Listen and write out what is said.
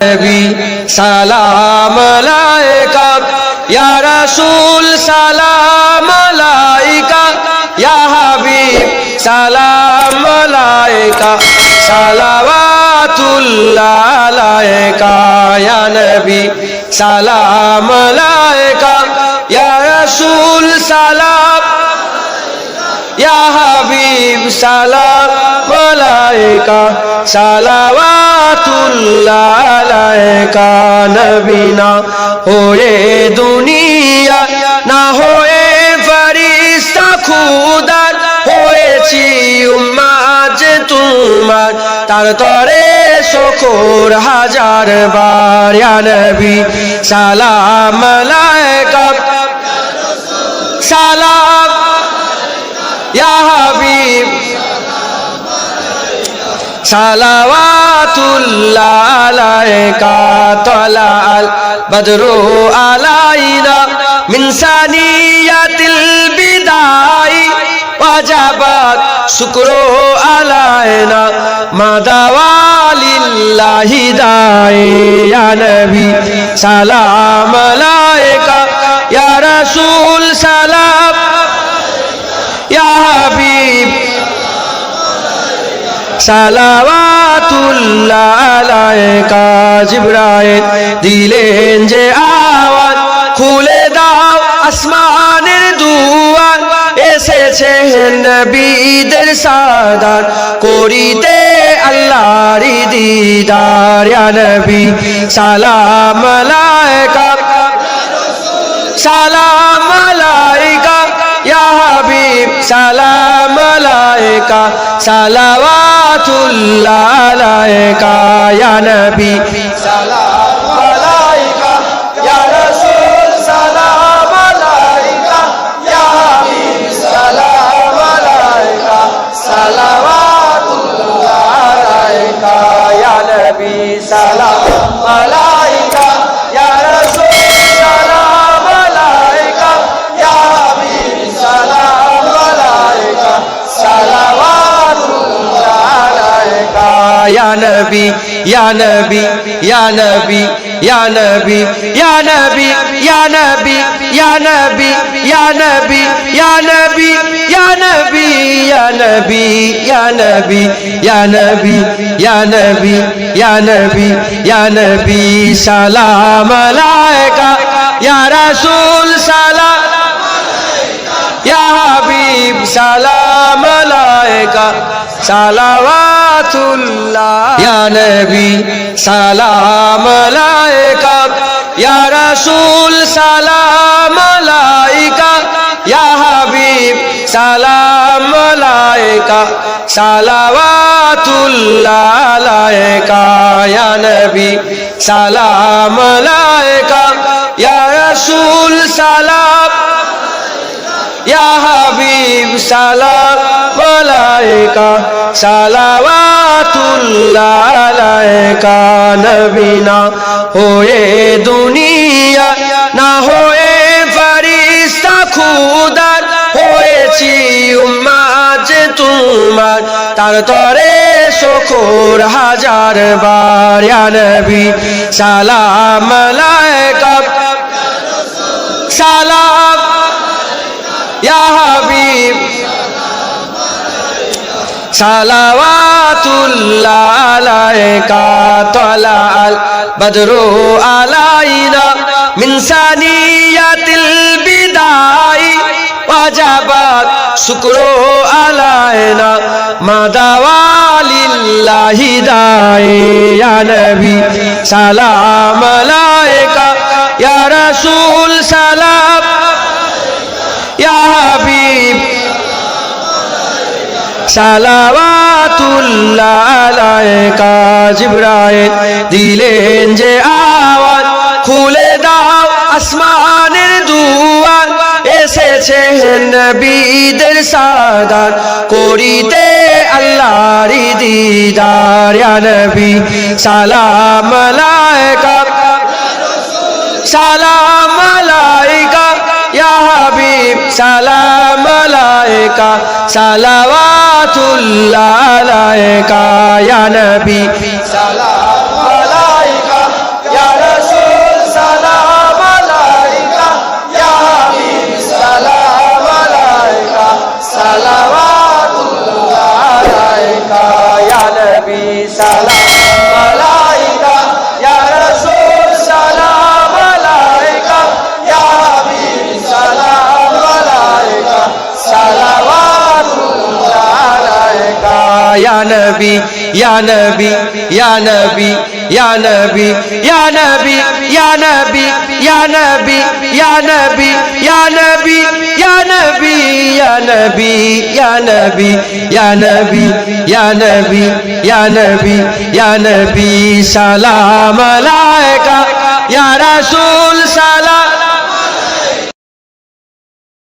নবী সালাম আলাইকা ইয়া রাসূল সালাম আলাইকা ইয়া হাবিব সালাম আলাইকা সালাওয়াতুল্লাহ আলাইকা ইয়া নবী সালাম আলাইকা ইয়া রাসূল সালাম ইয়া হাবিব সালাম আলাইকা সালাওয়াতুল্লাহ আলাইকা নবী না হয়ে দুনিয়া না হয়ে ফেরেশতা খুদার হয়েছি উম্মত যে তোমার তার তরে শুকর হাজার বার ইয়া নবী সালাম আলাইকা সালাম ইয়া হাবিব সালাওয়াতুল্লাহ আলাইকা তালাল বদরু আলাইনা মিন সানিয়াতিল বিদাই ওয়াজাবাত শুকরু আলাইনা মাদাওয়ালিল্লাহি দাই ইয়া নবী সালাম আলাইকা ইয়া রাসূল সালাম ইয়া হাবিব সালাওয়াতুল্লাহ আলাইকা জিবরাইল দিলেন যে আওয়াজ খুলে দাও আসমানের দুয়ার এসেছে নবীদের সাদাত করিতে আল্লাহর দিদার ইয়া নবী সালাম আলাইকা সালাম আলাইকা ইয়া হাবিব সালাম আলাইকা সালাওয়াতুল্লাহ আলাইকা ইয়া নবী সালাম আলাইকা ইয়া রাসূল সালাম আলাইকা ইয়া হাবিব সালাম আলাইকা সালাওয়াতুল্লাহ আলাইকা ইয়া নবী সালাম আলাইকা ইয়া রাসূল সালাম আলাইকা ইয়া হাবিব সালাম আলাইকা সালাওয়াতুল্লাহ আলাইকা ইয়া নবী ইয়া নবী ইয়া নবী ইয়া নবী ইয়া নবী ইয়া নবী ইয়া নবী ইয়া নবী ইয়া নবী ইয়া নবী ইয়া নবী ইয়া নবী ইয়া নবী ইয়া নবী ইয়া নবী ইয়া নবী সালাম আলাইকা ইয়া রাসূল সালাম ইয়া হাবিব সালাম আলাইকা সালাওয়াতুল্লাহ ইয়া নবী সালাম আলাইকা ইয়া রাসূল সালাম আলাইকা ইয়া হাবিব সালাম আলাইকা সালাওয়াতুল্লাহ আলাইকা ইয়া নবী সালাম আলাইকা ইয়া রাসূল সালাম ইয়া হাবিব সালাম আলাইকা সালাওয়াতুল্লাহ আলাইকা নবী না হয়ে দুনিয়া না হয়ে ফেরেশতা খুদার হয়েছি উম্মত যে তোমার তার তরে শুকর হাজার বার ইয়া নবী সালাম আলাইকা সালাম ইয়া হাবিব সালাওয়াতুল্লাহ আলাইকা তালাল বদরু আলাইনা মিন সানিয়াতিল বিদাই ওয়াজাবাত শুকরু আলাইনা মাদাওয়ালিল্লাহি দাই ইয়া নবী সালাম আলাইকা ইয়া রাসূল সালাম ইয়া হাবিব সালাওয়াতুল্লাহ আলাইকা জিবরাইল দিলেন যে আওয়াজ খুলে দাও আসমানের দুয়ার এসেছে নবীদের সাদাত করিতে আল্লাহর দিদার ইয়া নবী সালাম আলাইকা সালাম আলাইকা ইয়া হাবিব সালাম আলাইকা সালাওয়াতুল্লাহ আলাইকা ইয়া নবী সালাম আলাইকা या नबी या नबी या नबी या नबी या नबी या नबी या नबी या नबी या नबी या नबी या नबी या नबी या नबी या नबी या नबी या नबी सलाम अलैका या रसूल